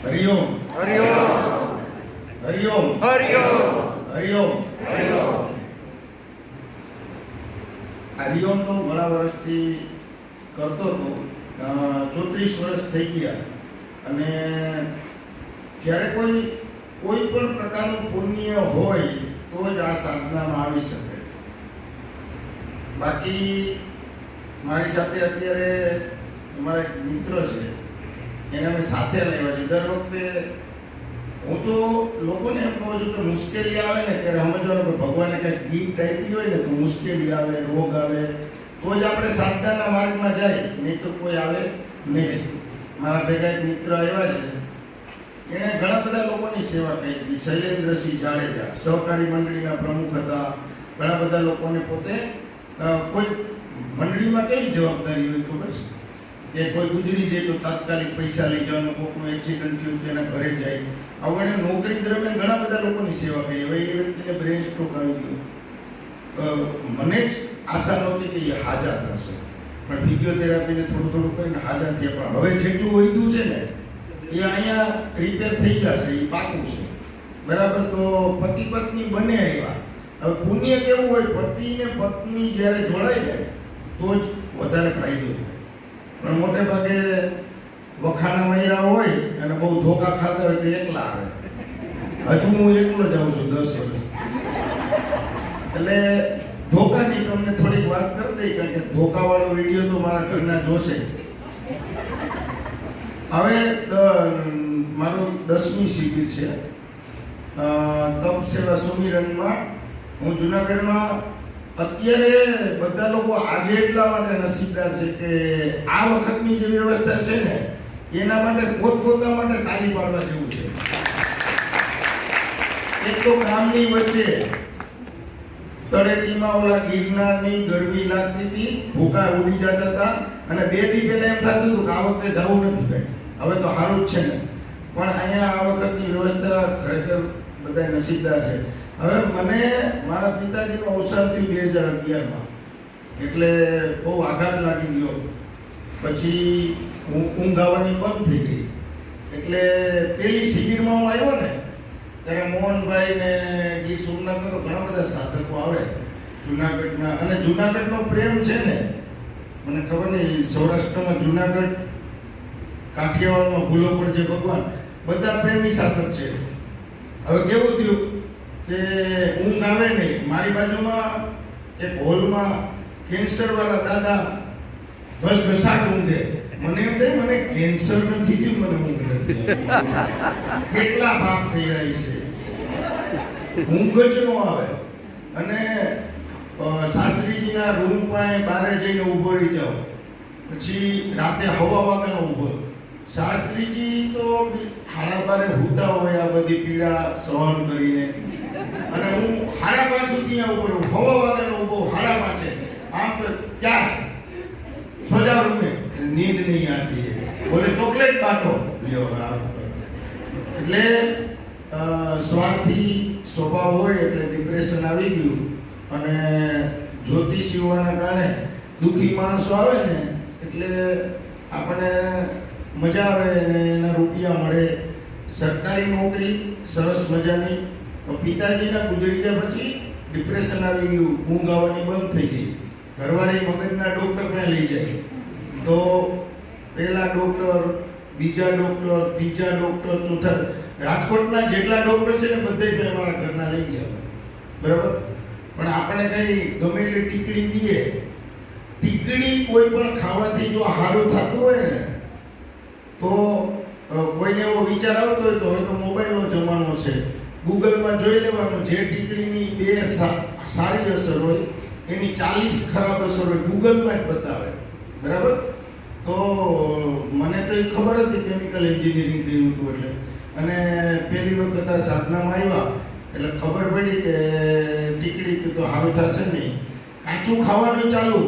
હરિઓમ હરિઓમ હરિઓમ હરિઓમ હરિઓમ હરિઓમ તો ઘણા વર્ષથી કરતો હતો. 34 વર્ષ થઈ ગયા. અને જ્યારે કોઈ પણ પ્રકારનું પુણ્ય હોય તો જ આ સાધનામાં આવી શકે. બાકી મારી સાથે અત્યારે અમારા એક મિત્ર છે, એને અમે સાથે લાવ્યા છે. દર વખતે હું તો લોકોને એમ કહું છું કે મુશ્કેલી આવે ને ત્યારે સમજવાનું કે ભગવાને કંઈક ગિફ્ટ આપી હોય ને તો મુશ્કેલી આવે, રોગ આવે તો જ આપણે સાધનાના માર્ગમાં જાય, નહીં તો કોઈ આવે નહીં. મારા ભેગા એક મિત્ર આવ્યા છે, એણે ઘણા બધા લોકોની સેવા કરી. શૈલેન્દ્રસિંહ જાડેજા સહકારી મંડળીના પ્રમુખ હતા. ઘણા બધા લોકોને પોતે કોઈ મંડળીમાં કેવી જવાબદારી હોય ખબર છે કે કોઈ ગુજરી જાય તો તાત્કાલિક પૈસા લઈ જવાનું, કોઈનું એક્સિડન્ટ થયું તો એના ઘરે જાય. આવું એણે નોકરી દરમિયાન ઘણા બધા લોકોની સેવા કરી. હવે એ વ્યક્તિને બ્રેન સ્ટ્રોક આવી ગયો. મને જ આશા નહોતી કે એ હાજા થશે, પણ ફિઝિયોથેરાપીને થોડું થોડું કરીને હાજા થયા. પણ હવે જેટલું વધ્યું છે ને એ અહીંયા રિપેર થઈ જશે, એ પાકું છે. બરાબર. તો પતિ પત્ની બંને આવ્યા. હવે પુણ્ય કેવું હોય, પતિ ને પત્ની જ્યારે જોડાય ને તો જ વધારે ફાયદો થાય. પણ મોટે ભાગે વખાના મયરા હોય અને બહુ ધોકા ખાતા હોય તો એકલા આવે. હજુ હું એકલો જ આવું છું 10 વર્ષથી. એટલે ધોકાની તમને થોડીક વાત કરી દઈ, કારણ કે ધોકાવાળો વિડીયો તો મારા ઘરના જોશે. હવે મારું 10મી શિબિર છે તપ સેવા સુમિરનમાં. હું જુનાગઢમાં અત્યારે બધા લોકો આજે એટલા માટે નસીબદાર છે કે આ વખતની જે વ્યવસ્થા છે ને એના માટે પોતપોતા માટે તાળી પાડવા જેવું છે. એક તો ગામની વચ્ચે તળેટીમાં ઓલા ગિરનારની ગરમી લાગતી હતી, ભૂકા ઉડી જતા હતા, અને 2 દી પહેલા એમ થતું હતું કે આ વખતે જવું નથી ભાઈ, હવે તો સારું જ છે ને. પણ અહીંયા આ વખતની વ્યવસ્થા ખરેખર બધા નસીબદાર છે. હવે મને મારા પિતાજીનું અવસાન થયું 2011માં, એટલે બહુ આઘાત લાગી ગયો. પછી ઊંઘ આવવાની બંધ થઈ ગઈ. એટલે પેલી શિબિરમાં હું આવ્યો ને ત્યારે મોહનભાઈ ને ગીર સોમનાથનો ઘણા બધા સાધકો આવે જુનાગઢના. અને જુનાગઢનો પ્રેમ છે ને, મને ખબર નહીં, સૌરાષ્ટ્રમાં જુનાગઢ, કાઠિયાવાડમાં ભૂલો પડજે ભગવાન, બધા પ્રેમી સાધક છે. હવે કેવું થયું કે ઊંઘ આવે નહીં. મારી બાજુમાં એક હોલમાં કેન્સર વાળા દાદા ઘસઘસાટ ઊંઘે. મને એમ થાય મને કેન્સર નથી થયું, મને ઊંઘ નથી. કેટલા પાપ થઈ રહી છે, ઊંઘ જ ન આવે. અને શાસ્ત્રીજીના રૂમ પાસે બહાર જઈને ઊભો રહી જાઓ, પછી રાતે હવા વાગ્યાનો ઊભો. શાસ્ત્રીજી તો 12:30 હુતા હોય આ બધી પીડા સહન કરીને, અને હું 5:30 સુધી ઉભો રહું, હવા વાગ્યાનો ઊભો 5:30. આમ તો ક્યાં સોજા રૂમે નીંદ નહીં આતી है, बोले ચોકલેટ બાટો લ્યો. એટલે સ્વાર્થી સ્વભાવ હોય એટલે ડિપ્રેશન આવી ગયું. અને જ્યોતિષ હોવાના કારણે દુઃખી માણસો આવે ને એટલે આપણને મજા આવે અને એના રૂપિયા મળે. સરકારી નોકરી સરસ મજાની. પિતાજીના ગુજરી ગયા પછી ડિપ્રેશન આવી ગયું, ઊંઘ આવવાની બંધ થઈ ગઈ. ઘરવાળી મગજના ડૉક્ટર પાસે લઈ જાય તો પહેલા ડૉક્ટર, બીજા ડૉક્ટર, ત્રીજા ડૉક્ટર, ચોથા, રાજકોટના જેટલા ડૉક્ટર છે ને બધા મારા ઘરના લઈ ગયા. બરાબર. પણ આપણે કઈ ગમે એટલી ટીકડી દઈએ, ટીકડી કોઈ પણ ખાવાથી જો સારું થતું હોય ને તો કોઈને એવો વિચાર આવતો હોય તો હવે તો મોબાઈલનો જમાનો છે, ગૂગલમાં જોઈ લેવાનું જે ટીકડીની 2 સારી અસર હોય એની 40 ખરાબ અસર હોય, ગૂગલમાં જ બતાવે. બરાબર. તો મને તો એ ખબર હતી કેમિકલ એન્જિનિયરિંગ કર્યું હતું એટલે. અને પહેલી વખત આ સાધનામાં આવ્યા એટલે ખબર પડી કે ટીકડી તો સારું થશે નહીં. કાચું ખાવાનું ચાલુ,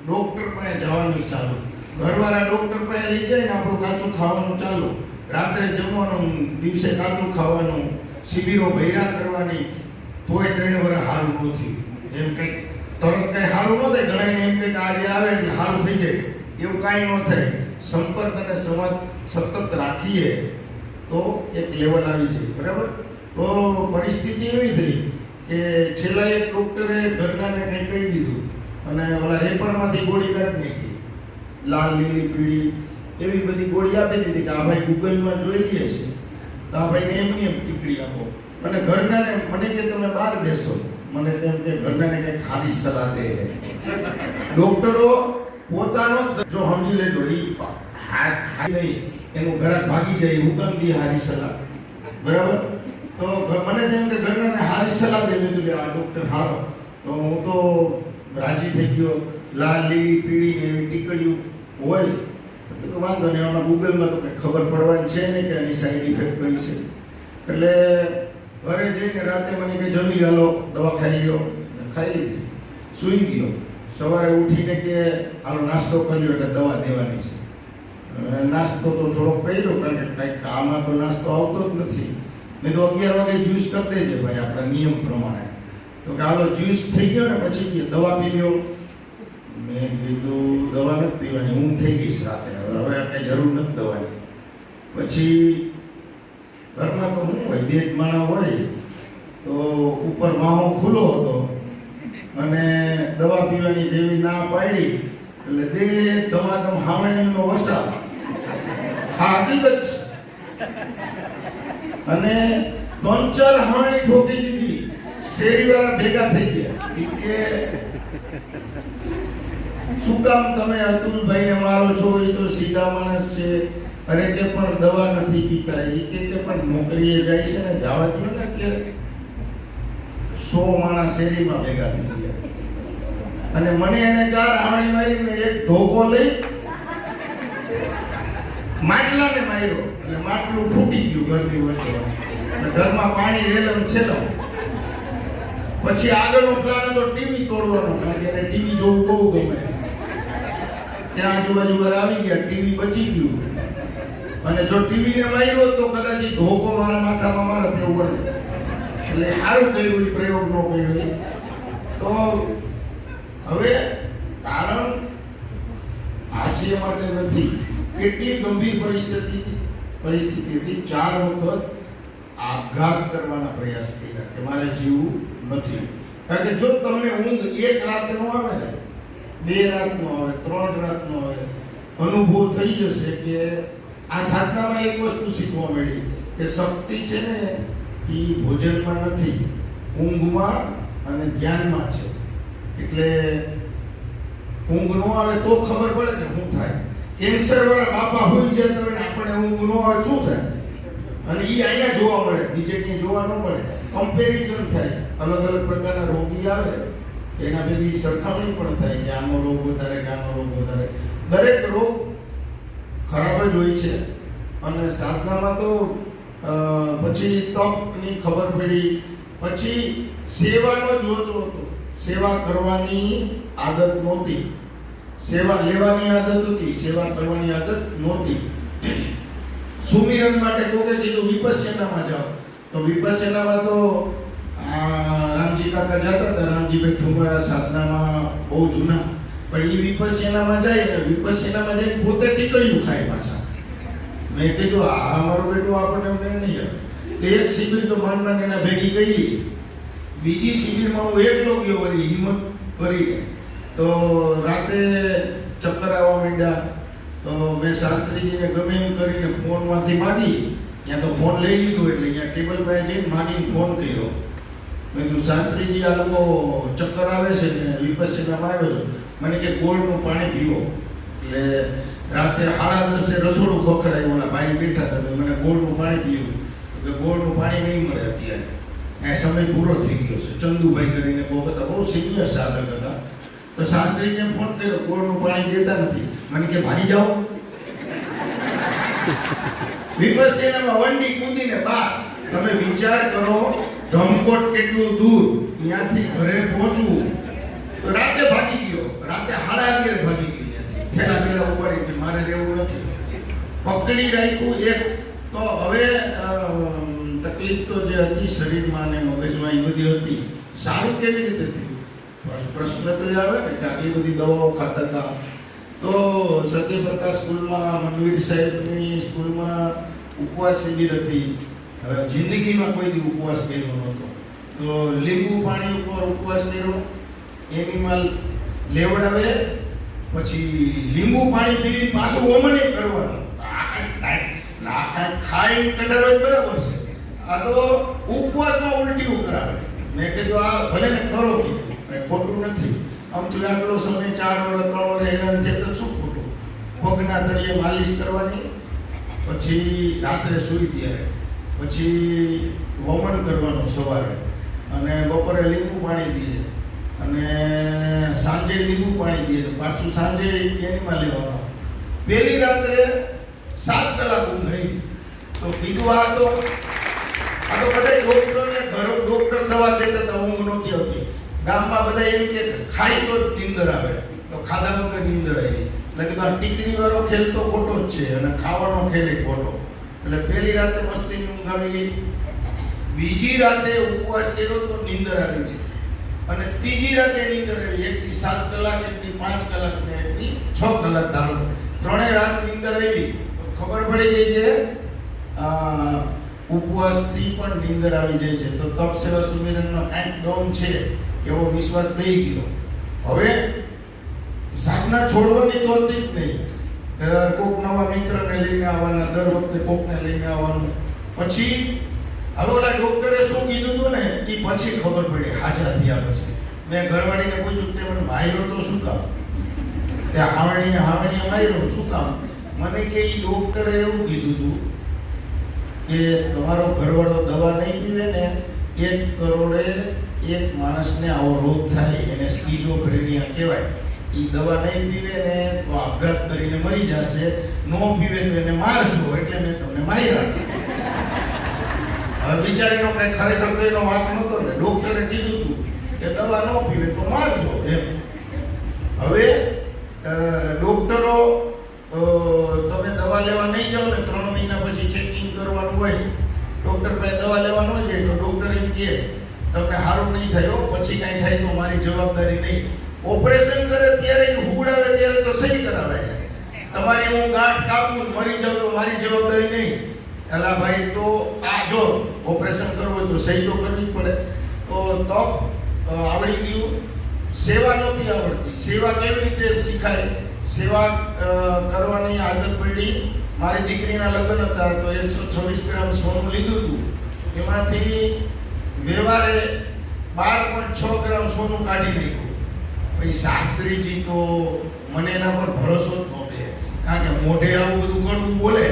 ડૉક્ટર પાસે જવાનું ચાલુ, ઘરવાળા ડૉક્ટર પાસે લઈ જાય ને આપણું કાચું ખાવાનું ચાલુ, રાત્રે જમવાનું, દિવસે કાચું ખાવાનું, શિબિરો ભૈરા કરવાની, તોય 3 વર્ષ સારું ન થયું. એમ કંઈક તરત કંઈ સારું ન થાય. ઘણાને એમ કંઈક આજે આવે એટલે સારું થઈ જાય, એવું કાંઈ ન થાય. સંપર્ક અને સંવાદ સતત રાખીએ તો એક લેવલ આવી જાય, બરાબર. તો પરિસ્થિતિ એવી થઈ કે છેલ્લા એક ડૉક્ટરે ઘરનાને કંઈ કહી દીધું અને ઓલા રેપરમાંથી ગોળી કાઢી નાખી, લાલ, લીલી, પીળી એવી બધી ગોળી આપી દીધી કે આ ભાઈ ગૂગલમાં જોઈ લે છે, તો આ ભાઈને એમની એમ ટીકડી આપો. અને ઘરનાને મને કે તમે બહાર બેસો, મને તેમ કે ઘરનાને કંઈક સારી સલાહ દે. ડૉક્ટરો પોતાનો જો સમજી લેજો, એ હાથ નહીં એનું ઘરાક ભાગી જાય, હુકમ દી સારી સલાહ, બરાબર. તો મને તેમ કે ઘરનાને સારી સલાહ દે. મેં કીધું આ ડૉક્ટર હારો. તો હું તો રાજી થઈ ગયો. લાલ, લીલી, પીળી ને એવી ટીકડીઓ હોય તો વાંધો નહીં, આમાં ગૂગલમાં તો કંઈ ખબર પડવાની છે ને કે એની સાઈડ ઇફેક્ટ કઈ છે. એટલે ઘરે જઈને રાતે મને કે જમી લો, દવા ખાઈ લ્યો. ખાઈ લીધી, સૂઈ ગયો. સવારે ઉઠીને કે હાલો નાસ્તો કરી લ્યો, એટલે દવા દેવાની છે. નાસ્તો તો થોડોક કર્યો, કારણ કે કંઈક આમાં તો નાસ્તો આવતો જ નથી. મેં તો 11 વાગે જ્યુસ કરી દેજે ભાઈ, આપણા નિયમ પ્રમાણે. તો કે હાલો જ્યુસ થઈ ગયો ને પછી કે દવા પી લ્યો. મેં કીધું દવા નથી પીવાની, ઊંઘ થઈ ગઈશ રાતે, હવે કંઈ જરૂર નથી દવાની. પછી ઘરમાં તો શું હોય, 2 માણસ હોય તો ઉપર વાહો ખુલ્લો હતો અને દવા પીવાની જેવી ના પાડી એટલે દે ધમાધમ હાવણીનો વરસાદ. આ હકીકત છે. અને 3-4 હાવણી ઠોકી દીધી. શેરીવાળા ભેગા થઈ ગયા કે શું કામ તમે અતુલભાઈને મારો છો, એ તો સીધા માણસ છે. અરે કે પણ દવા નથી પીતા. એ કે પણ નોકરીએ જાય છે ને, જવા દો ને. કે 100 માણસ શેરીમાં ભેગા થઈ ગયા અને મને એને 4 આવણી મારીને એક ધોકો લઈ માટલાને માર્યો. એટલે માટલું ફૂટી ગયું ઘરની વચ્ચે. ઘરમાં પાણી રેલમ છેલમ. પછી આગળનો પ્લાન હતો ટીવી તોડવાનો, કારણ કે એને ટીવી જોવું બહુ ગમે. ત્યાં આજુબાજુ આવી ગયા, ટીવી બચી ગયું. અને જો ટીવીને માર્યો તો કદાચ એ ધોકો મારા માથામાં મારે તેવું પડે. એટલે સારું કર્યું, એ પ્રયોગ ન કર્યો. તો હવે કારણ હાસ્ય માટે નથી, કેટલી ગંભીર પરિસ્થિતિ હતી. 4 વખત આપઘાત કરવાના પ્રયાસ કર્યા કે મારે જીવવું નથી. કારણ કે જો તમને ઊંઘ 1 રાત નો આવે ને, 2 રાત નો આવે, 3 રાત નો આવે, અનુભવ થઈ જશે કે આ સાધનામાં એક વસ્તુ શીખવા મળી કે શક્તિ છે ને એ ભોજનમાં નથી, ઊંઘમાં અને ધ્યાનમાં છે. એટલે ઊંઘ ન આવે તો ખબર પડે કે શું થાય. કેન્સર વાળા બાપા હોઈ જાય તો આપણે ઊંઘ ન આવે શું થાય, અને એ અહીંયા જોવા મળે, બીજે ક્યાંય જોવા ન મળે. કમ્પેરિઝન થાય, અલગ અલગ પ્રકારના રોગી આવે એના ભેગી સરખામણી પણ થાય કે આનો રોગ વધારે કે આનો રોગ વધારે. દરેક રોગ ખરાબ જ હોય છે. અને સાધનામાં તો પછી તપની ખબર પડી, પછી સેવાનો જ લોચો હતો. સેવા કરવાની આદત નહોતી, સેવા લેવાની આદત હતી, સેવા કરવાની આદત નહોતી. સુમિરન માટે કોકે કીધું વિપશ્યનામાં જાઓ, તો વિપશ્યનામાં તો રામજી કાકા જતા હતા. રામજીભાઈ ઠુમરા સાધનામાં બહુ જૂના, પણ એ વિપશ્યનામાં જાય ને વિપશ્યનામાં જઈને પોતે ટીકડીયું ખાય પાછા. મેં કીધું આ મારો બેટો આપણને એમને નહીં આવે. તો એક શિબિર તો માંડના એના ભેગી ગઈ. બીજી શિબિરમાં હું એકલો ગયો વળી હિંમત કરીને. તો રાતે ચક્કર આવવા માંડ્યા. તો મેં શાસ્ત્રીજીને ગમે એમ કરીને ફોનમાંથી માગી. ત્યાં તો ફોન લઈ લીધો એટલે અહીંયા ટેબલ પાસે જઈને માગીને ફોન કર્યો. મેં કીધું શાસ્ત્રીજી આ લોકો ચક્કર આવે છે ને વિપશ્યનામાં આવ્યો છો, મને કે ગોળનું પાણી પીવો. એટલે રાતે 10:30 રસોડું ખોખડાયું, ઓલા ભાઈ બેઠા હતા. મને ગોળનું પાણી પીવું કે ગોળનું પાણી નહીં મળે અત્યારે, આ સમય પૂરો થઈ ગયો છે. ચંદુભાઈ કરીને બહુ હતા, બહુ સિનિયર સાધક હતા. તો શાસ્ત્રીને ફોન કર્યો, ગોળનું પાણી દેતા નથી. મને કે ભાગી જાઓ. વિપશ્યનામાં વંડી કૂદીને બહાર. તમે વિચાર કરો ધમકોટ કેટલું દૂર, ત્યાંથી ઘરે પહોંચવું. તો રાતે ભાગી ગયો, રાતે 11:30 ભાગી ગયો. થેલા પેલા ઉપાડી કે મારે રહેવું નથી. પકડી રાખ્યું એક. તો હવે તકલીફ તો જે હતી શરીરમાં અને મગજમાં એ બધી હતી. સારું કેવી રીતે થયું? પ્રશ્ન તો એ આવે ને કે આટલી બધી દવાઓ ખાતા હતા, તો સત્યપ્રકાશ સ્કૂલમાં મનવીર સાહેબની સ્કૂલમાં ઉપવાસ શિબિર હતી. હવે જિંદગીમાં કોઈ દી ઉપવાસ કર્યો નહોતો, તો લીંબુ પાણી ઉપર ઉપવાસ કર્યો. એનિમલ લેવડાવે, પછી લીંબુ પાણી પી પાછું ઓમણે કરવાનું. આ કાંઈ ખાઈને કઢાવે જ બરાબર છે, આ તો ઉપવાસમાં ઉલટીઓ કરાવે. મેં કીધું આ ભલે ને કરો, કીધું કાંઈ ખોટું નથી. આમ તો આટલો સમય 4 વર્ષ 3 વર્ષ હેરાન છે તો શું ખોટું. પગના તળિયે માલિશ કરવાની, પછી રાત્રે સૂઈ ત્યારે, પછી વમન કરવાનું સવારે, અને બપોરે લીંબુ પાણી દઈએ, અને સાંજે લીંબુ પાણી દઈએ, પાછું સાંજે એનીમાં લેવાનો. પહેલી રાત્રે 7 કલાક ઊંઘ આવી. તો કીધું આ તો બધા ડોક્ટરને ડોક્ટર દવા દેતા હતા, ઊંઘ નહોતી આવતી. ગામમાં બધા એમ કે ખાઈ તો જ નીંદર આવે, તો ખાધા વગર નીંદર આવી. એટલે કીધું આ ટીકડી વાળો ખેલ તો ખોટો જ છે, અને ખાવાનો ખેલ એ ખોટો. એટલે પહેલી રાતે મસ્તીની ઊંઘ આવી ગઈ. બીજી રાતે ઉપવાસ કર્યો તો નીંદર આવી ગઈ, અને ત્રીજી રાતે નીંદર આવી. એકથી 7 કલાક, એકથી 5 કલાક ને એકથી 6 કલાક ધારો. 3 રાત નીંદર આવી. ખબર પડી ગઈ કે ઉપવાસથી પણ નીંદર આવી જાય છે. તો તપ સેવા સુમિરનમાં કાંઈક દમ છે એવો વિશ્વાસ થઈ ગયો. હવે સાધના છોડવાની તો હતી જ નહીં. કોક નવા મિત્રને લઈને આવવાના, દર વખતે કોકને લઈને આવવાનું. પછી હવે ઓલા ડોક્ટરે શું કીધું હતું ને એ પછી ખબર પડી, હાજા થયા પછી. મેં ઘરવાળીને પૂછ્યું, તે મને માર્યો તો શું કામ? તે હાવણીએ માર્યો શું કામ? મને કે એ ડોક્ટરે એવું કીધું હતું કે તમારો ઘરવાળો દવા નહીં પીવે ને 1 કરોડે 1 માણસને આવો રોગ થાય, એને સ્કીઝોફ્રેનિયા કહેવાય. એ દવા નહીં પીવે ને તો આપઘાત કરીને મરી જશે, નો પીવે તો એને મારજો, એટલે મેં તમને માર્યા. હવે બિચારીનો કઈ ખરેખર તો એનો વાંક નહોતો ને. ડોક્ટરે કીધું હતું કે દવા ન પીવે તો મારજો એમ. હવે ડોક્ટરો તમે દવા લેવા નહીં જાઓ ને 3 મહિના પછી ચેકિંગ કરવાનું હોય, ડોક્ટર પાસે દવા લેવા ન જાય તો ડોક્ટર એમ કહે તમને સારું નહીં થયો, પછી કાંઈ થાય તો મારી જવાબદારી નહીં. ઓપરેશન કરે ત્યારે હુગડાવે ત્યારે તો સહી કરાવે. તમારી હું ગાંઠ કાપું મરી જાઉં તો મારી જવાબદારી નહીં. એલા ભાઈ, તો આ જો ઓપરેશન કરવું હોય તો સહી તો કરવી જ પડે. તો તપ આવડી ગયું, સેવા નહોતી આવડતી. સેવા કેવી રીતે શીખાય? સેવા કરવાની આદત પડી. મારી દીકરીના લગ્ન હતા તો 126 ગ્રામ સોનું લીધું હતું, એમાંથી વ્યવહારે 12.6 ગ્રામ સોનું કાઢી નાખ્યું. પછી શાસ્ત્રીજી તો મને એના પર ભરોસો જ ન બે, કારણ કે મોઢે આવું બધું ઘણું બોલે.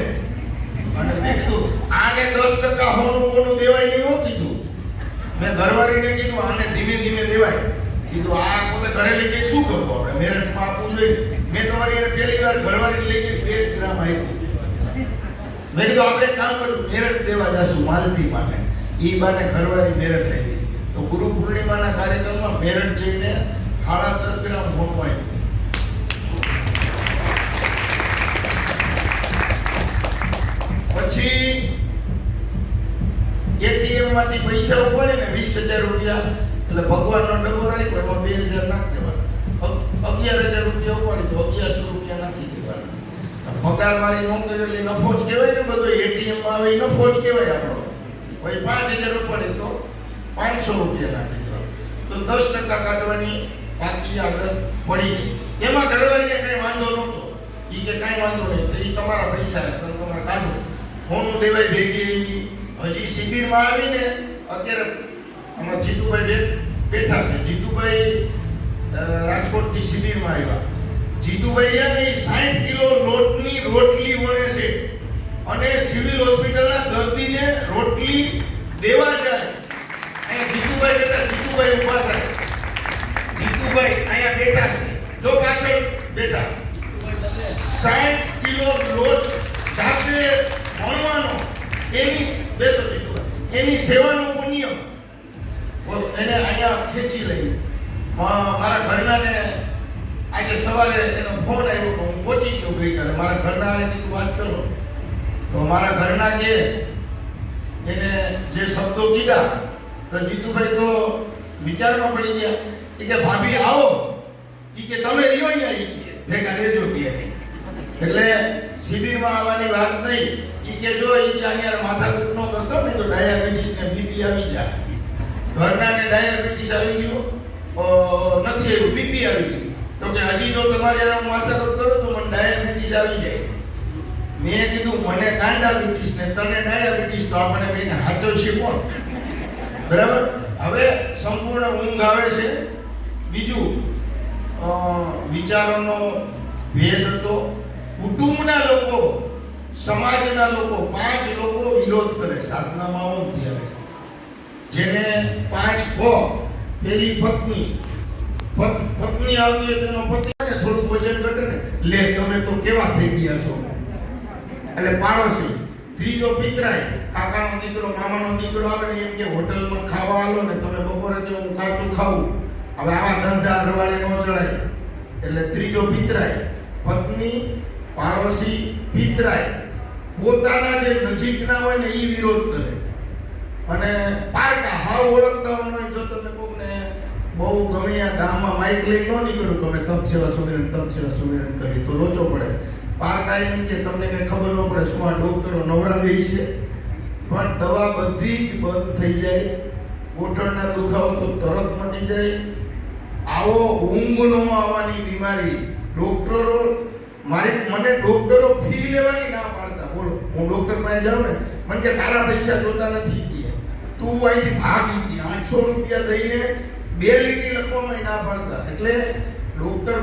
અને મેં કીધું આને 10% હોનું દેવાય નહીં એવું કીધું. મેં ઘરવાળીને કીધું આને ધીમે ધીમે દેવાય. કીધું આ પોતે ઘરે લઈ જઈ શું કરવું, આપણે મેરઠમાં આપવું જોઈએ. મેં તમારી એને પહેલી વાર ઘરવાળી લઈ જઈ 2 જ ગ્રામ આપ્યું. મેં કીધું આપણે કામ કર્યું, મેરઠ દેવા જશું માલતી માને. એ બાને ઘરવાળી મેરઠ આવી. તો ગુરુ પૂર્ણિમાના કાર્યક્રમમાં મેરઠ જઈને 10.5 ગ્રામ હોનું આપ્યું. પછી એટીએમ માંથી પૈસા ઉપાડે ને 20,000 રૂપિયા, એટલે ભગવાનનો ડબ્બો રાખ્યો, એમાં 2,000 નાખી દેવાના. 11,000 રૂપિયા ઉપાડી તો 1,100 રૂપિયા નાખી દેવાના. પગાર વાળી નોકરી એટલે નફો જ કહેવાય ને બધો. એટીએમ માં આવે નફો જ કહેવાય આપણો. પછી 5,000 ઉપાડે તો 500 રૂપિયા નાખી દેવાના. તો 10% કાઢવાની બાકી આદત પડી ગઈ. એમાં ઘરવાળીને કઈ વાંધો નહોતો. એ કે કાંઈ વાંધો નહીં, તો એ તમારા પૈસા તમે તમારે કાઢો. હોનું દેવાય ભેગી એવી. હજી શિબિરમાં આવીને અત્યારે આમાં જીતુભાઈ બેઠા છે. જીતુભાઈ રાજકોટથી શિબિરમાં આવ્યા. જીતુભાઈ ને 60 કિલો લોટની રોટલી વણે છે, અને સિવિલ હોસ્પિટલના દર્દીને રોટલી દેવા જાય. અહીંયા જીતુભાઈ બેઠા, જીતુભાઈ ઊભા થાય. જીતુભાઈ અહીંયા બેઠા છે, જો પાછળ બેઠા. 60 કિલો લોટ જાતે વણવાનો, એની બેસો જીતુભાઈ, એની સેવાનું પુણ્ય એને અહીંયા ખેંચી લઈ. મારા ઘરનાને આજે સવારે એનો ફોન આવ્યો તો હું પહોંચી ગયો ગઈકાલે. મારા ઘરના કીધું વાત કરો, તો મારા ઘરના જે એને જે શબ્દો કીધા તો જીતુભાઈ તો વિચારમાં પડી ગયા. એ કે ભાભી આવો, એ કે તમે રહ્યો અહીંયા, ભેગા રહેજો ત્યાં. એટલે શિબિરમાં આવવાની વાત નહીં. ઈ કે જો ઈ કે અહીંયા માથાકૂટ ન કરતો ને તો ડાયાબિટીસ ને બીપી આવી જાય. ઘરનાને ડાયાબિટીસ આવી ગયું નથી આવ્યું, બીપી આવી ગયું, તો કે હજી જો તમારે યાર માથાકૂટ કરો તો મને ડાયાબિટીસ આવી જાય. મેં કીધું મને ડાયાબિટીસ ને તને ડાયાબિટીસ, તો આપણે બેને હાચવશે કોણ? બરાબર. હવે સંપૂર્ણ ઊંઘ આવે છે. બીજું વિચારોનો ભેદ હતો. કુટુંબના લોકો, સમાજના લોકો, 5 લોકો વિરોધ કરે સાધનામાં આવો ત્યારે. જેને 5 પેલી પત્ની આવતી હોય તેનો પતિ ને થોડું વજન ઘટે ને, લે તમે તો કેવા થઈ ગયા છો. એટલે પાડોશી. ત્રીજો પિતરાય, કાકાનો દીકરો, મામાનો દીકરો આવે ને એમ કે હોટલમાં ખાવા આલો ને તમે બપોરે કે હું કાચું ખાવું. હવે આવા ધંધા રવાડે ન ચડાય. એટલે ત્રીજો પિતરાય. પત્ની, પાડોશી, પિતરાય પોતાના જે નજીકના હોય ને એ વિરોધ કરે. અને પારકા હાવ ઓળખતા હોય, જો તમે કોકને બહુ ગમે આ ગામમાં માઇક લઈ ન નીકળો તમે તપ સેવા સુમિરન કરી તો લોચો પડે. પારકા એમ કે તમને કઈ ખબર ન પડે શું આ ડોક્ટરો નવરા બેહી છે. પણ દવા બધી જ બંધ થઈ જાય. ગોઠણના દુખાવો તો તરત મટી જાય. આવો ઊંઘ ન આવવાની બીમારી ડોક્ટરો મને ડોક્ટરો ફી લેવાની ના પાડતા. બોલો, હું ડોક્ટર પાસે જાઉં ને મને કે તારા પૈસા જોતા નથી કે તું અહીંથી ભાગી ગઈ. 800 રૂપિયા દઈને 2 લીટી લખવામાં ના પાડતા. એટલે ડોક્ટર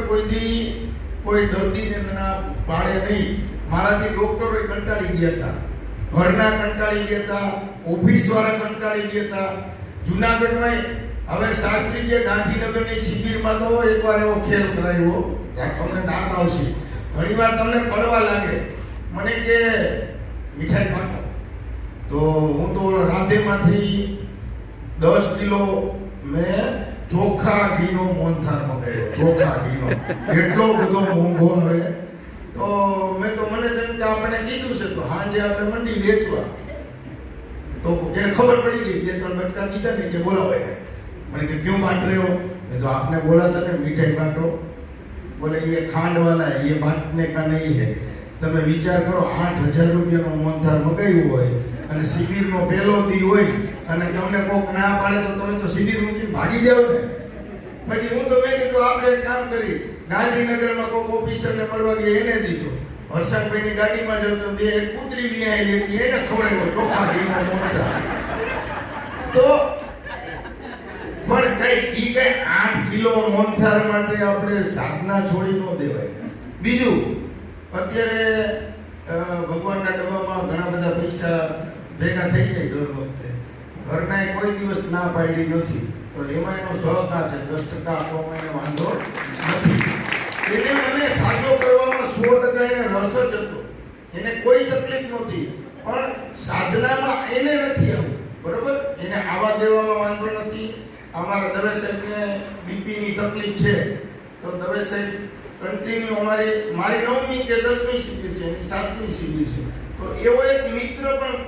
કોઈ દર્દીને ના પાડે નહીં. મારાથી ડોક્ટરો કંટાળી ગયા હતા, ઘરના કંટાળી ગયા હતા, ઓફિસ વાળા કંટાળી ગયા હતા. જુનાગઢમાં હવે શાસ્ત્રીજીએ ગાંધીનગરની શિબિરમાં તો એકવાર એવો ખેલ કરાવ્યો, તમને દાંત આવશે, ઘણીવાર તમને કડવા લાગે. મને કે મીઠાઈ પાકો, તો હું તો રાધેમાંથી 10 કિલો મેં ચોખા ઘીનો મોહનથાળ મંગાવ્યો. ચોખા ઘીનો એટલો બધો મોંઘો આવે. તો મને તેમ કે આપણે કીધું છે તો હાંજે આપણે મંડી વેચવા. તો એને ખબર પડી ગઈ, 2-3 બટકા દીધા ને કે બોલાવો એને. મને કે ક્यों बांट रहे हो? मैं तो आपने बोला था ना मिठाई बांटो. बोले ये खांड वाला है, ये बांटने का नहीं है. તમે વિચાર કરો, 8,000 રૂપિયાનો મોહનથાળ મગાવ્યું હોય અને શિબિરનો પહેલો દી હોય અને તમને કોક ના પાડે તો તમે તો શિબિર મૂકીને ભાગી જાવ ને. પછી હું તો મેં કીધું આપણે એક કામ કરી, ગાંધીનગરમાં કોક ઓફિસરને મળવા ગયા એને દીધો. હર્ષણભાઈની ગાડીમાં જતો 2 કૂતરી વિયાઈ લેતી એને ખવડાવ્યો ચોખા ઘીનો મોહનથાળ. તો પણ કઈ 8 કિલો મોહનથાળ માટે આપણે સાધના છોડી ન દેવાય. બીજું, અત્યારે ભગવાનના ડબ્બામાં ઘણા બધા પૈસા ભેગા થઈ જાય દર વખતે. ઘરનાએ કોઈ દિવસ ના પાડી નથી, તો એમાં એનો સહકાર છે. 10% આપવામાં એને વાંધો નથી. એને મને સાજો કરવામાં 100% એને રસ જ હતો. એને કોઈ તકલીફ નહોતી. પણ સાધનામાં એને નથી આવું, બરોબર? એને આવા દેવામાં વાંધો નથી. અમારા દવે સાહેબને બીપીની તકલીફ છે, તો દવે સાહેબ કન્ટિન્યુ મારી 9મી કે 10મી શિબિર છે, એની 7મી શિબિર છે. તો એવો એક મિત્ર પણ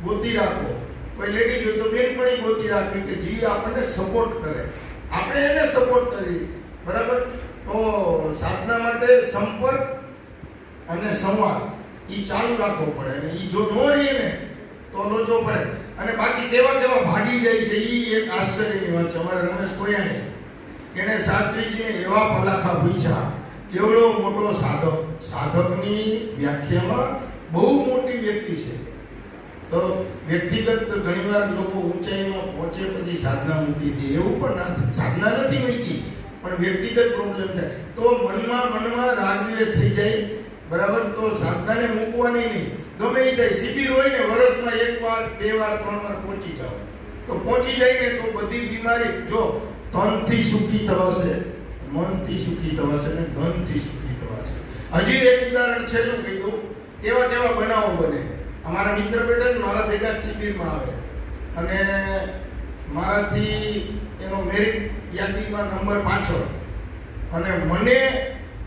ગોતી રાખો. કોઈ લેડીઝ હોય તો બેનપણી ગોતી રાખવી કે જે આપણને સપોર્ટ કરે, આપણે એને સપોર્ટ કરી. બરાબર? તો સાધના માટે સંપર્ક અને સંવાદ એ ચાલુ રાખવો પડે. અને એ જો ન રહે ને તો લોચો પડે. અને બાકી કેવા ભાગી જાય છે એ એક આશ્ચર્યની વાત છે. અમારે રમેશ કોયાને એને શાસ્ત્રીજીને એવા પલાખા પૂછ્યા, એવડો મોટો સાધકની વ્યાખ્યામાં બહુ મોટી વ્યક્તિ છે. તો વ્યક્તિગત ઘણીવાર લોકો ઊંચાઈમાં પહોંચે પછી સાધના મૂકી દે, એવું પણ ના થાય. સાધના નથી મૂકી પણ વ્યક્તિગત પ્રોબ્લેમ થાય તો મનમાં રાગદ્વેષ થઈ જાય. બરાબર? તો સાધનાને મૂકવાની નહીં. ગમે એ થાય, શિબિર હોય ને વર્ષમાં 1 વાર 2 વાર 3 વાર પહોંચી જાવ તો પહોંચી જાય ને તો બધી બીમારી, જો તનથી સુખી થવાશે, મનથી સુખી થવાશે ને ધનથી સુખી થવાશે. હજી એક ઉદાહરણ છેલ્લું કીધું, કેવા બનાવો બને. અમારા મિત્ર બેટા મારા ભેગા શિબિરમાં આવે અને મારાથી એનો મેરિટ યાદીમાં નંબર પાછળ, અને મને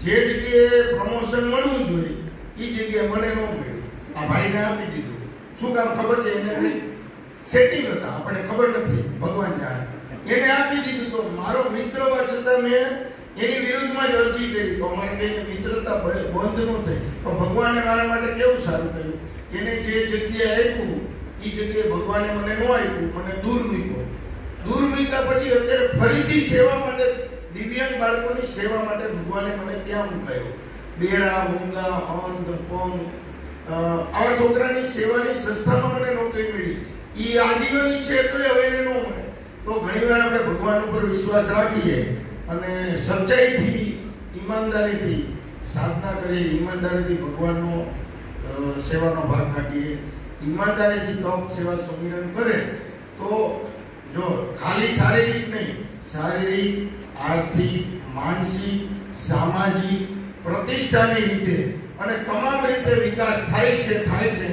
જે જગ્યાએ પ્રમોશન મળવું જોઈએ એ જગ્યાએ મને ન મળ્યું. આ ભાઈને આપી દીધું. શું કામ ખબર છે? એને સેટિંગ હતા, આપણને ખબર નથી, ભગવાન જાણે. એને આપી દીધું. તો મારો મિત્ર હોવા છતાં મેં એની વિરુદ્ધમાં જ અરજી કરી તો અમારે કહીને મિત્રતા બંધ ન થઈ. પણ ભગવાને મારા માટે કેવું સારું કર્યું, એને જે જગ્યાએ આપ્યું એ જગ્યાએ ભગવાને મને ન આપ્યું, મને દૂર મૂક્યો. દૂર મૂક્યા પછી અત્યારે ફરીથી સેવા માટે, દિવ્યાંગ બાળકોની સેવા માટે ભગવાને મને ત્યાં મુકાયો. બેરા, મૂંગા, અંધ, પંગ આવા છોકરાની સેવાની સંસ્થામાં મને નોકરી મળી. એ આજીવન છે તો હવે એને ન મળે. તો ઘણીવાર આપણે ભગવાન ઉપર વિશ્વાસ રાખીએ અને સચ્ચાઈથી, ઈમાનદારીથી સાધના કરીએ, ઈમાનદારીથી ભગવાનનો સેવાનો ભાગ કાઢીએ, ઈમાનદારીથી તપ, સેવા, સુમિરન કરે તો જો ખાલી શારીરિક નહીં, શારીરિક, આર્થિક, માનસિક, સામાજિક, પ્રતિષ્ઠાની રીતે અને તમામ રીતે વિકાસ થાય છે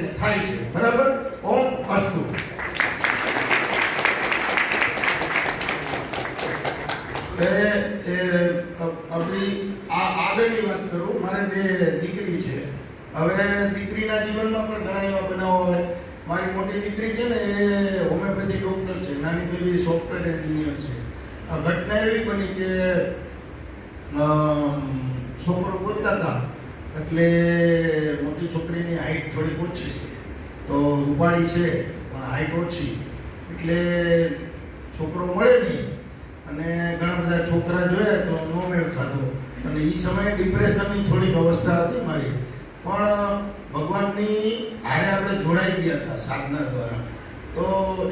ને થાય છે. બરાબર? ઓમ અસ્તુ. આપણી આગળની વાત કરું. મારે 2 દીકરી છે. હવે દીકરીના જીવનમાં પણ ઘણા એવા બનાવો હોય. મારી મોટી દીકરી છે ને એ હોમિયોપેથી ડોક્ટર છે, નાની બેબી સોફ્ટવેર એન્જિનિયર છે. આ ઘટના એવી બની કે છોકરો બોલતા હતા એટલે મોટી છોકરીની હાઈટ થોડી ઓછી છે, તો રૂપાળી છે પણ હાઈટ ઓછી, એટલે છોકરો મળે નહીં અને ઘણા બધા છોકરા જોયા તો નો મેળ ખાધો. અને એ સમયે ડિપ્રેશનની થોડીક અવસ્થા હતી મારી, પણ ભગવાનની હારે આપણે જોડાઈ ગયા હતા સાધના દ્વારા. તો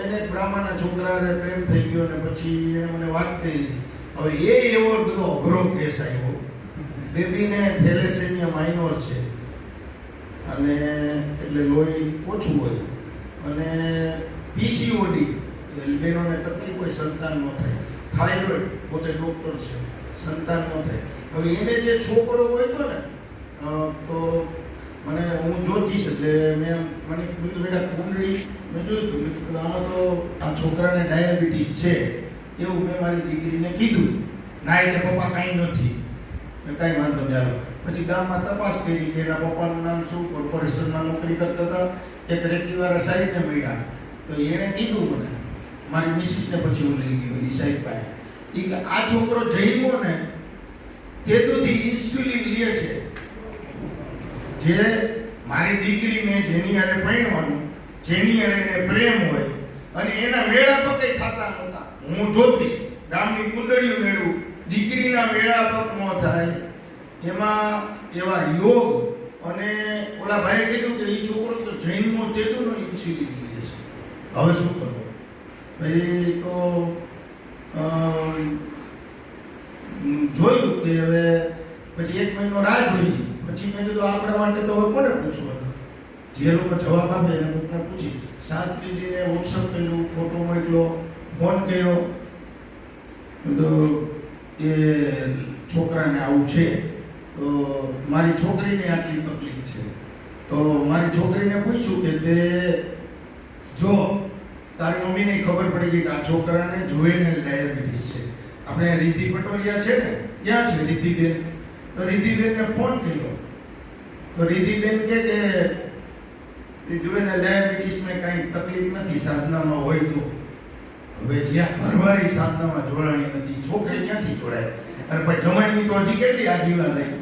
એને એક બ્રાહ્મણના છોકરાને પ્રેમ થઈ ગયો અને પછી એને મને વાત કરી. હવે એ એવો બધો અઘરો કેસ આવ્યો. બેબીને થેલેસેમિયા માઇનોર છે અને એટલે લોહી ઓછું હોય અને પીસીઓડી બહેનોને તકલીફ હોય, સંતાન ન થાય. થાઇરોઇડ, પોતે ડોક્ટર છે, સંતાન ન થાય. હવે એને જે છોકરો હોય તો ને તો મને, હું જ્યોતિષ એટલે મને કીધું બેટા કુંડળી મેં જોયું. મેં કીધું આમાં તો આ છોકરાને ડાયાબિટીસ છે એવું મેં મારી દીકરીને કીધું. ના એટલે પપ્પા કાંઈ નથી. કાંઈ વાંધો નહીં હાલો. પછી ગામમાં તપાસ કરી કે એના પપ્પાનું નામ શું, કોર્પોરેશનમાં નોકરી કરતા હતા. એક રેતીવાળા સાહેબને મળ્યા તો એણે કીધું મને, મારી મિસિસને પછી હું લઈ ગયો એ સાહેબ પાસે. એ કે આ છોકરો જન્મો ને તેથી ઇન્સ્યુલિન લે છે. જે મારી દીકરીને જેની હારે પરણવાનું, જેની હારે એને પ્રેમ હોય અને એના વેળાપક કંઈ થતા નહોતા. હું જ્યોતિષ, ગામની કુંડળીઓ મેળવું, દીકરીના વેળાપક ન થાય, એમાં એવા યોગ. અને ઓલા ભાઈએ કીધું કે એ છોકરો તો જૈનનો તેદુનો ઇન્સ્યુલિન લે છે, હવે શું કરવું? ભાઈ તો જોયું કે હવે પછી 1 મહિનો રાહ જોઈ. પછી મેં કીધું આપણા માટે તો હવે કોને પૂછવાનું, જે લોકો જવાબ આપે એને કોઈને પૂછી. શાસ્ત્રીજીને વોટ્સઅપ કર્યું, ફોટો મોકલો, ફોન કર્યો, તો એ છોકરાને આવું છે તો મારી છોકરીને આટલી તકલીફ છે. તો મારી છોકરીને પૂછ્યું કે તે જો તારી મમ્મીને ખબર પડી ગઈ કે આ છોકરાને જોઈને ડાયાબિટીસ છે. આપણે રિદ્ધિ પટોરિયા છે ને, ક્યાં છે રિદ્ધિબેન? તો રિદ્ધિબેનને ફોન કર્યો તો રિદ્ધિબેન કે જોઈને ડાયાબિટીસમાં કાંઈ તકલીફ નથી, સાધનામાં હોય તો. હવે જ્યાં ઘરવાળી સાધનામાં જોડાણી નથી, છોકરી ક્યાંથી જોડાય? અને પછી જમાઈની તો હજી કેટલી આજીવન રહી.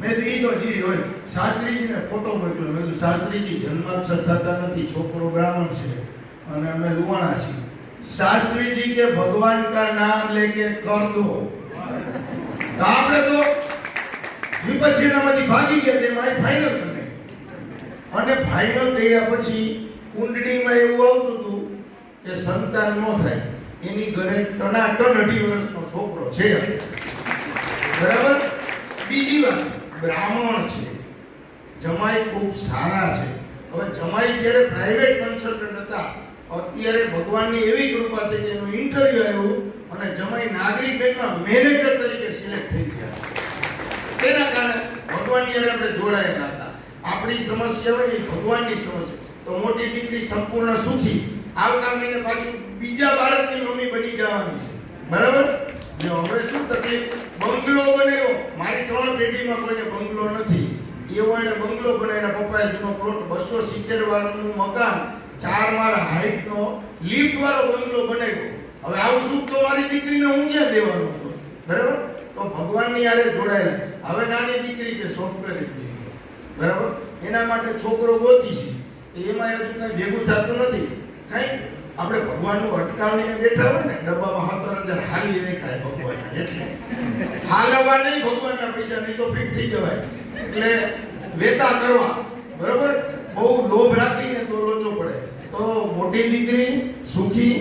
મેં તો એ તો જી હોય. શાસ્ત્રીજીને ફોટો મોકલ્યો. મેં કીધું શાસ્ત્રીજી જન્માક્ષર થતા નથી, છોકરો બ્રાહ્મણ છે અને અમે લુવાણા છીએ. શાસ્ત્રીજી કે ભગવાન કા નામ લેકે કર દો. તો આપણે તો વિપસ્યનામાંથી ભાગી ગયા, તેમાં ફાઇનલ કરી. અને ફાઇનલ કર્યા પછી કુંડળીમાં એવું આવતું હતું કે સંતાન ન થાય, એની ઘરે ટનાટન 2.5 વર્ષનો છોકરો છે. બરાબર? બીજી વાત, બ્રાહ્મણ છે, જમાઈ ખૂબ સારા છે. હવે જમાઈ જ્યારે પ્રાઇવેટ કન્સલ્ટન્ટ હતા, અત્યારે ભગવાનની એવી કૃપા થઈ કે એનું ઇન્ટરવ્યુ આવ્યું અને જમાઈ નાગરિક બેંકમાં મેનેજર તરીકે સિલેક્ટ થઈ ગયા. તેના કારણે ભગવાનની હારે આપણે જોડાયેલા હતા. આપણી સમસ્યા હોય ને ભગવાનની સમસ્યા. તો મોટી દીકરી સંપૂર્ણ સુખી, આવતા મહિને પાછું બીજા બાળકની મમ્મી બની જવાની છે. બરાબર? જો હવે શું તકલીફ? બંગલો બનાવ્યો. મારી 3 પેઢીમાં કોઈને બંગલો નથી. એવો એને બંગલો બનાવ્યો. પપ્પાએ જૂનો પ્લોટ 270 વાળનું મકાન, 4 માળ હાઈટનો લિફ્ટ વાળો બંગલો બનાવ્યો. હવે આવું સુખ તો મારી દીકરીને હું ક્યાં દેવાનો હતો? બરાબર? તો તો ભગવાનની હારે જોડાયેલા. હવે નાની દીકરી છે સોફ્ટવેર એન્જિનિયર, બરાબર, એના માટે છોકરો ગોતી છે, એમાં હજુ કઈ ભેગું થતું નથી. કઈ આપણે ભગવાનનું અટકાવીને બેઠા હોય ને, ડબ્બામાં 17,000 હાલી રેખાય ભગવાનના, એટલે હાલવા નહીં ભગવાનના પૈસા, નહીં તો ફિટ થઈ જવાય. એટલે વેતા કરવા, બરાબર, બહુ લોભ રાખીને તો લોચો પડે. તો મોટી દીકરી સુખી,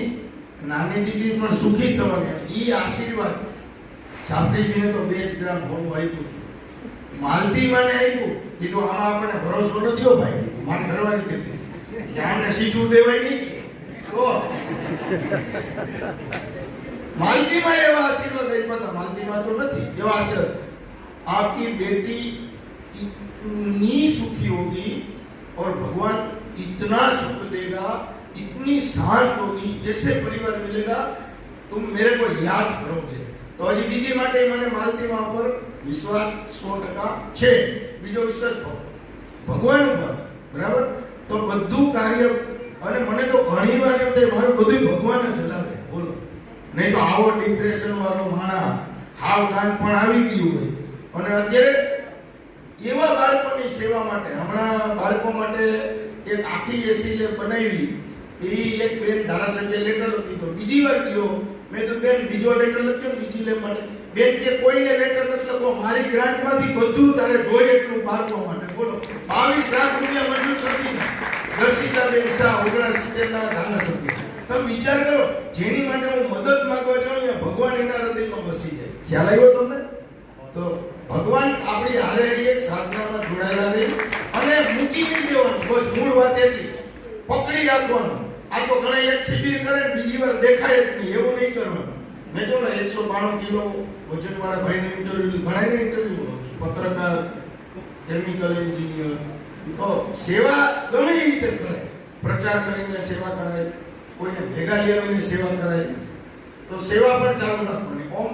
નાની દીકરી પણ સુખી થવાની, ઈ આશીર્વાદ. શાસ્ત્રીજીને તો 2 ગ્રામ હોવું આપ્યું, માલતી માને આપ્યું, કીધું આમાં આપણને ભરોસો નથી હો ભાઈ, કીધું માન કરવાની કીધી કે આમને સીધું દેવાય નહીં. તો માલતીમાં એવા આશીર્વાદ આપ્યા હતા, માલતીમાં તો નથી એવા આશીર્વાદ. आपकी बेटी इतनी सुखी होगी और भगवान इतना सुख देगा, इतनी शांत होगी, जैसे परिवार मिलेगा तुम मेरे को याद करोगे. तो हजी बीजी માટે મને માલતીમાં ઉપર વિશ્વાસ 100% છે. બીજો વિશ્વાસ ભગવાન ઉપર, બરાબર. તો બધું કાર્ય, અને મને તો ઘણી વાર એમ થાય મારું બધું ભગવાન જ હલાવે, બોલો. નહીં તો આવો ડિપ્રેશન વાળો માણા, હાવ ગાન પણ આવી ગયું હોય. અને અત્યારે એવા બાળકોની સેવા માટે, હમણાં બાળકો માટે એક આખી એસી લેબ બનાવી. એ એક બેન ધારાસભ્ય લેટર લખી, તો બીજી વાર ગયો મેં તો બેન બીજો લેટર લખ્યો બીજી લેબ માટે. બેન કે કોઈને લેટર નથી લખો, મારી ગ્રાન્ટમાંથી બધું તારે જોઈએ એટલું બાળકો માટે, બોલો. 22 લાખ રૂપિયા મંજૂર કરી દીધા. દર્શિતાબેન શાહ 79 ના ધારાસભ્ય. તમે વિચાર કરો, જેની માટે હું મદદ માંગવા જાઉં અહીંયા ભગવાન એના હૃદયમાં વસી જાય. ખ્યાલ આવ્યો તમને? તો ભગવાન આપણી હારે રહીએ, સાધનામાં જોડાયેલા રહી અને મૂકી નહીં દેવાનું. બસ મૂળ વાત એટલી, પકડી રાખવાનું. આ તો ઘણા એક શિબિર કરે ને બીજી વાર દેખાય જ નહીં, એવું નહીં કરવાનું. મેં જો 192 કિલો વજનવાળા ભાઈની ઇન્ટરવ્યુ, ઘણાને ઇન્ટરવ્યુ લઉં છું, પત્રકાર, કેમિકલ એન્જિનિયર. તો સેવા ગમે એ રીતે કરાય, પ્રચાર કરીને સેવા કરાય, કોઈને ભેગા લઈ આવીને સેવા કરાય. તો સેવા પણ ચાલુ રાખવાની. ઓમ